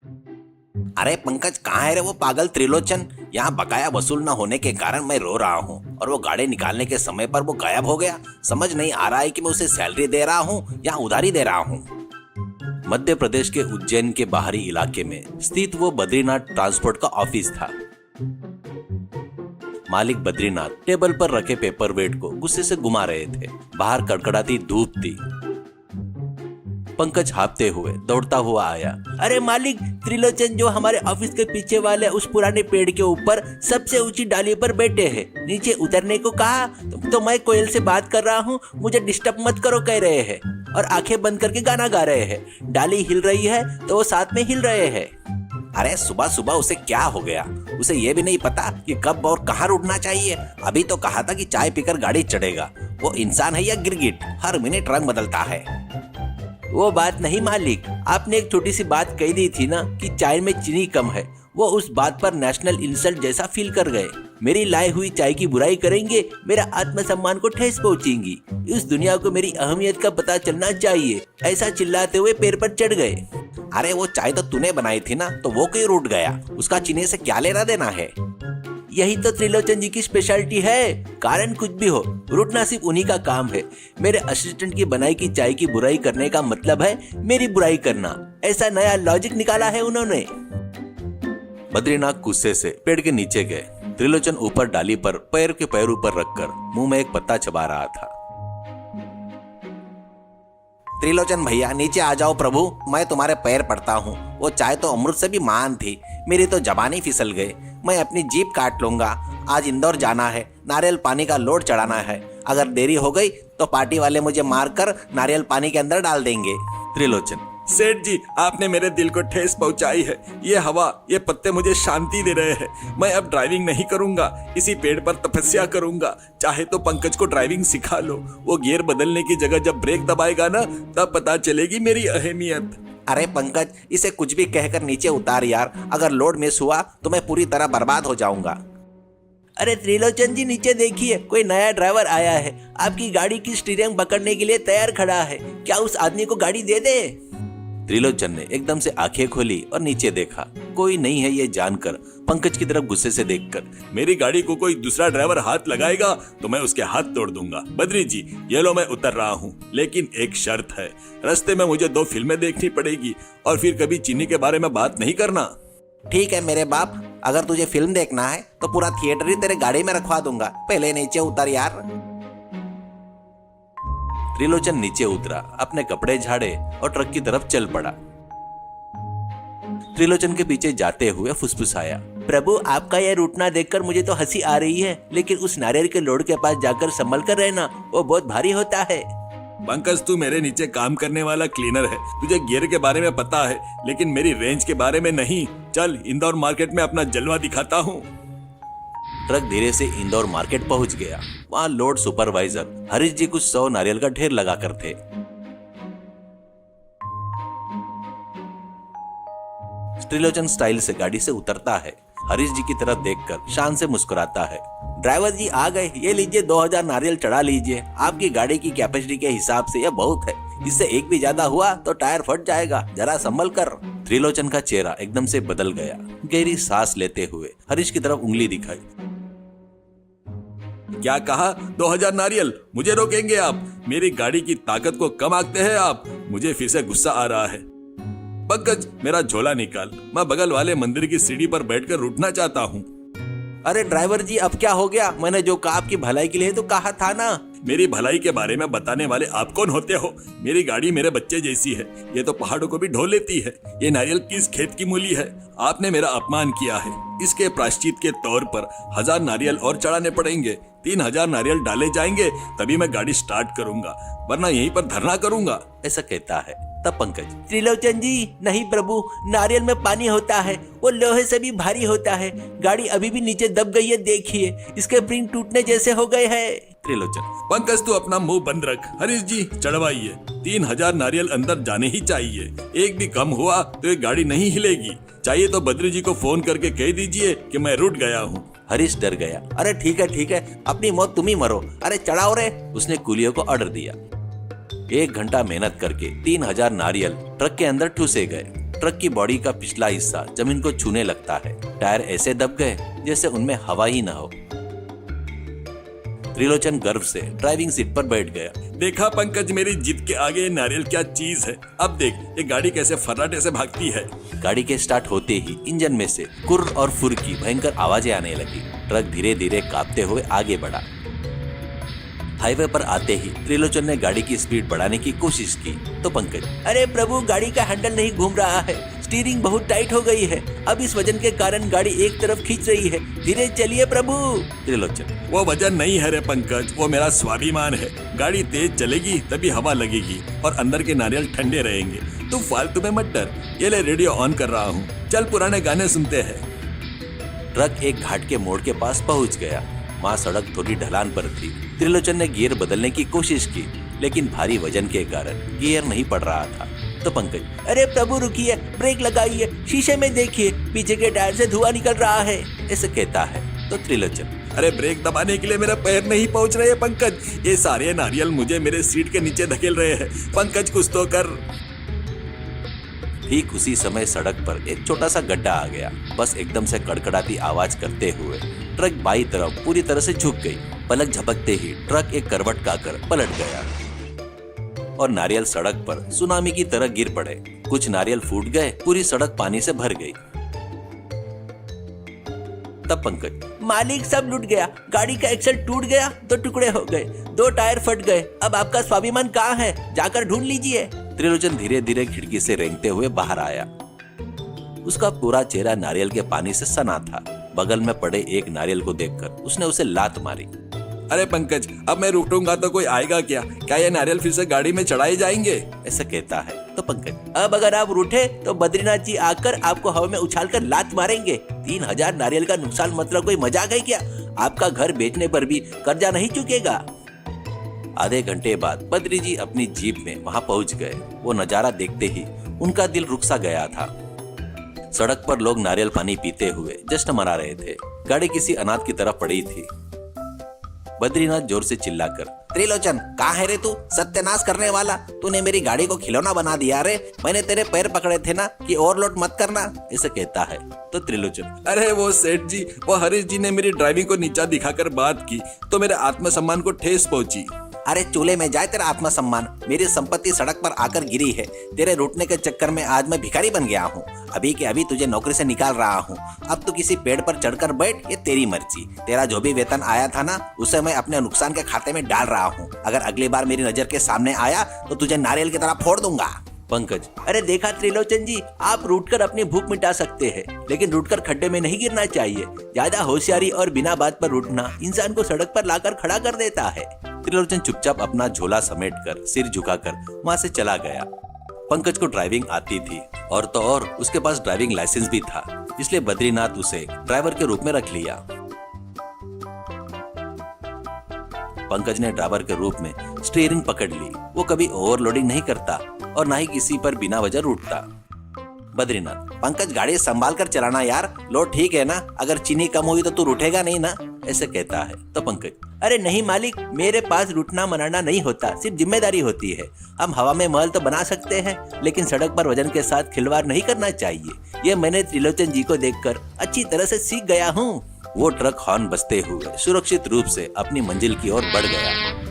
अरे पंकज, कहाँ है रे वो पागल त्रिलोचन? यहाँ बकाया वसूल न होने के कारण मैं रो रहा हूँ और वो गाड़ी निकालने के समय पर वो गायब हो गया। समझ नहीं आ रहा है कि मैं उसे सैलरी दे रहा हूँ या उधारी दे रहा हूँ। मध्य प्रदेश के उज्जैन के बाहरी इलाके में स्थित वो बद्रीनाथ ट्रांसपोर्ट का ऑफिस था। मालिक बद्रीनाथ टेबल पर रखे पेपर वेट को गुस्से से घुमा रहे थे। बाहर कड़कड़ाती धूप थी। पंकज हाँफते हुए दौड़ता हुआ आया। अरे मालिक, त्रिलोचन जो हमारे ऑफिस के पीछे वाले उस पुराने पेड़ के ऊपर सबसे ऊंची डाली पर बैठे हैं। नीचे उतरने को कहा तो मैं कोयल से बात कर रहा हूँ, मुझे डिस्टर्ब मत करो कह रहे हैं और आंखें बंद करके गाना गा रहे हैं। डाली हिल रही है तो वो साथ में हिल रहे हैं। अरे सुबह सुबह उसे क्या हो गया? उसे ये भी नहीं पता कि कब और कहाँ रुकना चाहिए। अभी तो कहा था कि चाय पीकर गाड़ी चढ़ेगा। वो इंसान है या गिरगिट? हर मिनट रंग बदलता है। वो बात नहीं मालिक, आपने एक छोटी सी बात कही दी थी ना कि चाय में चीनी कम है। वो उस बात पर नेशनल इंसल्ट जैसा फील कर गए। मेरी लाई हुई चाय की बुराई करेंगे, मेरा आत्मसम्मान को ठेस पहुंचेंगी। इस दुनिया को मेरी अहमियत का पता चलना चाहिए। ऐसा चिल्लाते हुए पैर पर चढ़ गए। अरे वो चाय तो तूने बनाई थी ना, तो वो क्यों रूठ गया? उसका चीनी से क्या लेना देना है? यही तो त्रिलोचन जी की स्पेशलिटी है। कारण कुछ भी हो, रूठना सिर्फ उन्हीं का काम है। मेरे असिस्टेंट की बनाई की चाय की बुराई करने का मतलब है मेरी बुराई करना। ऐसा नया लॉजिक निकाला है उन्होंने। बद्रीनाथ गुस्से से पेड़ के नीचे गए। त्रिलोचन ऊपर डाली पर पैर के पैर ऊपर रखकर मुंह में एक पत्ता चबा रहा था। त्रिलोचन भैया नीचे आ जाओ प्रभु, मैं तुम्हारे पैर पड़ता हूँ। वो चाय तो अमृत से भी महान थी, मेरी तो जबानी फिसल गई। मैं अपनी जीप काट लूंगा। आज इंदौर जाना है, नारियल पानी का लोड चढ़ाना है। अगर देरी हो गई तो पार्टी वाले मुझे मारकर नारियल पानी के अंदर डाल देंगे। त्रिलोचन, सेठ जी, आपने मेरे दिल को ठेस पहुंचाई है। ये हवा, ये पत्ते मुझे शांति दे रहे हैं। मैं अब ड्राइविंग नहीं करूंगा, इसी पेड़ पर तपस्या करूंगा। चाहे तो पंकज को ड्राइविंग सिखा लो। वो गियर बदलने की जगह जब ब्रेक दबाएगा ना, तब पता चलेगी मेरी अहमियत। अरे पंकज, इसे कुछ भी कहकर नीचे उतार यार। अगर लोड मिस हुआ तो मैं पूरी तरह बर्बाद हो जाऊंगा। अरे त्रिलोचन जी नीचे देखिए, कोई नया ड्राइवर आया है। आपकी गाड़ी की स्टीयरिंग पकड़ने के लिए तैयार खड़ा है। क्या उस आदमी को गाड़ी दे दे? त्रिलोचन ने एकदम से आंखें खोली और नीचे देखा। कोई नहीं है ये जानकर पंकज की तरफ गुस्से से देखकर, मेरी गाड़ी को कोई दूसरा ड्राइवर हाथ लगाएगा तो मैं उसके हाथ तोड़ दूंगा। बद्री जी, ये लो मैं उतर रहा हूँ, लेकिन एक शर्त है। रास्ते में मुझे 2 फिल्में देखनी पड़ेगी और फिर कभी चीनी के बारे में बात नहीं करना। ठीक है मेरे बाप, अगर तुझे फिल्म देखना है तो पूरा थिएटर ही तेरे गाड़ी में रखवा दूंगा। पहले नीचे उतर यार। त्रिलोचन नीचे उतरा, अपने कपड़े झाड़े और ट्रक की तरफ चल पड़ा। त्रिलोचन के पीछे जाते हुए फुसफुसाया, प्रभु आपका यह रूठना देखकर मुझे तो हंसी आ रही है, लेकिन उस नारियल के लोड के पास जाकर संभल कर रहना, वो बहुत भारी होता है। पंकज, तू मेरे नीचे काम करने वाला क्लीनर है। तुझे गियर के बारे में पता है, लेकिन मेरी रेंज के बारे में नहीं। चल इंदौर मार्केट में अपना जलवा दिखाता हूँ। ट्रक धीरे से इंदौर मार्केट पहुंच गया। वहां लोड सुपरवाइजर हरीश जी कुछ 100 नारियल का ढेर लगा कर थे। त्रिलोचन स्टाइल से गाड़ी से उतरता है। हरीश जी की तरफ देखकर शान से मुस्कुराता है। ड्राइवर जी आ गए, ये लीजिए 2000 नारियल चढ़ा लीजिए। आपकी गाड़ी की कैपेसिटी के हिसाब से यह बहुत है। इससे एक भी ज्यादा हुआ तो टायर फट जाएगा, जरा संभल कर। त्रिलोचन का चेहरा एकदम से बदल गया। गहरी सांस लेते हुए हरीश की तरफ उंगली दिखाई। क्या कहा? 2000 नारियल? मुझे रोकेंगे आप? मेरी गाड़ी की ताकत को कम आंकते हैं आप? मुझे फिर से गुस्सा आ रहा है। पंकज, मेरा झोला निकाल। मैं बगल वाले मंदिर की सीढ़ी पर बैठकर रूठना चाहता हूँ। अरे ड्राइवर जी, अब क्या हो गया? मैंने जो कहा आपकी भलाई के लिए तो कहा था ना। मेरी भलाई के बारे में बताने वाले आप कौन होते हो? मेरी गाड़ी मेरे बच्चे जैसी है, ये तो पहाड़ों को भी ढो लेती है। ये नारियल किस खेत की मूली है? आपने मेरा अपमान किया है। इसके प्रायश्चित के तौर पर 1000 नारियल और चढ़ाने पड़ेंगे। 3000 नारियल डाले जाएंगे, तभी मैं गाड़ी स्टार्ट करूंगा, वरना यहीं पर धरना करूंगा। ऐसा कहता है। तब पंकज, त्रिलोचन जी नहीं प्रभु, नारियल में पानी होता है, वो लोहे से भी भारी होता है। गाड़ी अभी भी नीचे दब गई है, देखिए इसके प्रिंग टूटने जैसे हो गए हैं। त्रिलोचन, पंकज तू अपना मुंह बंद रख। हरीश जी चढ़वाइए। 3000 नारियल अंदर जाने ही चाहिए। एक भी कम हुआ तो ये गाड़ी नहीं हिलेगी। चाहिए तो बद्री जी को फोन करके कह दीजिए कि मैं रुट गया हूँ। हरीश डर गया। अरे ठीक है, अपनी मौत तुम ही मरो। अरे चढ़ाओ रे। उसने कुलियों को ऑर्डर दिया। 1 घंटा मेहनत करके 3000 नारियल ट्रक के अंदर ठूसे गए। ट्रक की बॉडी का पिछला हिस्सा जमीन को छूने लगता है। टायर ऐसे दब गए जैसे उनमें हवा ही न हो। त्रिलोचन गर्व से ड्राइविंग सीट पर बैठ गया। देखा पंकज, मेरी जिद के आगे ये नारियल क्या चीज है। अब देख ये गाड़ी कैसे फर्राटे से भागती है। गाड़ी के स्टार्ट होते ही इंजन में से कुर्र और फुर की भयंकर आवाजें आने लगी। ट्रक धीरे धीरे कांपते हुए आगे बढ़ा। हाईवे पर आते ही त्रिलोचन ने गाड़ी की स्पीड बढ़ाने की कोशिश की तो पंकज, अरे प्रभु, गाड़ी का हैंडल नहीं घूम रहा है, स्टीयरिंग बहुत टाइट हो गई है, अब इस वजन के कारण गाड़ी एक तरफ खींच रही है, धीरे चलिए प्रभु। त्रिलोचन, वो वजन नहीं है रे पंकज, वो मेरा स्वाभिमान है। गाड़ी तेज चलेगी तभी हवा लगेगी और अंदर के नारियल ठंडे रहेंगे। तू फालतू में मत डर, ये ले रेडियो ऑन कर रहा हूँ, चल पुराने गाने सुनते हैं। ट्रक एक घाट के मोड़ के पास पहुंच गया। वहाँ सड़क थोड़ी ढलान पर थी। त्रिलोचन ने गियर बदलने की कोशिश की लेकिन भारी वजन के कारण गियर नहीं पड़ रहा था। तो पंकज, अरे प्रभु रुकिए, ब्रेक लगाइए, शीशे में देखिए, पीछे के टायर से धुआं निकल रहा है, ऐसे कहता है। तो त्रिलोचन, अरे ब्रेक दबाने के लिए मेरे पैर नहीं पहुंच रहे पंकज, ये सारे नारियल मुझे मेरे सीट के नीचे धकेल रहे हैं। पंकज कुछ तो कर। ठीक उसी समय सड़क पर एक छोटा सा गड्ढा आ गया। बस एकदम से कड़कड़ाती आवाज करते हुए ट्रक बाई तरफ पूरी तरह से झुक गई। पलक झपकते ही ट्रक एक करवट खाकर पलट गया और नारियल सड़क पर सुनामी की तरह गिर पड़े। कुछ नारियल फूट गए, पूरी सड़क पानी से भर गई। तब पंकज, मालिक सब लूट गया, गाड़ी का एक्सल टूट गया, 2 टुकड़े हो गए, 2 टायर फट गए, अब आपका स्वाभिमान कहाँ है, जाकर ढूंढ लीजिए। त्रिलोचन धीरे धीरे खिड़की से रेंगते हुए बाहर आया। उसका पूरा चेहरा नारियल के पानी से सना था। बगल में पड़े एक नारियल को देखकर उसने उसे लात मारी। अरे पंकज, अब मैं रुकूंगा तो कोई आएगा क्या? क्या ये नारियल फिर से गाड़ी में चढ़ाए जाएंगे? ऐसा कहता है। तो पंकज, अब अगर आप रूठे तो बद्रीनाथ जी आकर आपको हवा में उछालकर लात मारेंगे। 3000 नारियल का नुकसान मतलब कोई मजाक है क्या? आपका घर बेचने पर भी कर्जा नहीं चुकेगा। आधे घंटे बाद बद्री जी अपनी जीप में वहां पहुंच गए। वो नजारा देखते ही उनका दिल रुक सा गया था। सड़क पर लोग नारियल पानी पीते हुए जश्न मना रहे थे। गाड़ी किसी अनाथ की तरफ पड़ी थी। बद्रीनाथ जोर से चिल्लाकर, त्रिलोचन कहाँ है रे तू, सत्यानाश करने वाला, तूने मेरी गाड़ी को खिलौना बना दिया रे, मैंने तेरे पैर पकड़े थे ना कि ओवरलोड मत करना, ऐसे कहता है। तो त्रिलोचन, अरे वो सेठ जी, वो हरीश जी ने मेरी ड्राइविंग को नीचा दिखाकर बात की तो मेरे आत्मसम्मान को ठेस पहुंची। अरे चूल्हे में जाए तेरा आत्मसम्मान, मेरी संपत्ति सड़क पर आकर गिरी है। तेरे रूठने के चक्कर में आज मैं भिखारी बन गया हूँ। अभी के अभी तुझे नौकरी से निकाल रहा हूँ। अब तू किसी पेड़ पर चढ़कर बैठ, ये तेरी मर्जी। तेरा जो भी वेतन आया था ना, उसे मैं अपने नुकसान के खाते में डाल रहा हूँ। अगर अगली बार मेरी नजर के सामने आया तो तुझे नारियल की तरह फोड़ दूंगा। पंकज, अरे देखा त्रिलोचन जी, आप रूठकर अपनी भूख मिटा सकते हैं, लेकिन रूठकर खड्डे में नहीं गिरना चाहिए। ज्यादा होशियारी और बिना बात पर रूठना इंसान को सड़क पर लाकर खड़ा कर देता है। त्रिलोचन चुपचाप अपना झोला समेटकर सिर झुकाकर वहां से चला गया। पंकज को ड्राइविंग आती थी और तो और उसके पास ड्राइविंग लाइसेंस भी था, इसलिए बद्रीनाथ उसे ड्राइवर के रूप में रख लिया। पंकज ने ड्राइवर के रूप में स्टीयरिंग पकड़ ली। वो कभी ओवरलोडिंग नहीं करता और ना ही किसी पर बिना वजह रूठता। बद्रीनाथ, पंकज गाड़ी संभाल कर चलाना यार, लोड ठीक है ना, अगर चीनी कम हुई तो तू रूठेगा नहीं ना, ऐसे कहता है। तो पंकज, अरे नहीं मालिक, मेरे पास रूठना मनाना नहीं होता, सिर्फ जिम्मेदारी होती है। हम हवा में महल तो बना सकते हैं, लेकिन सड़क पर वजन के साथ खिलवाड़ नहीं करना चाहिए। ये मैंने त्रिलोचन जी को देखकर अच्छी तरह से सीख गया हूँ। वो ट्रक हॉर्न बजते हुए सुरक्षित रूप से अपनी मंजिल की ओर बढ़ गया।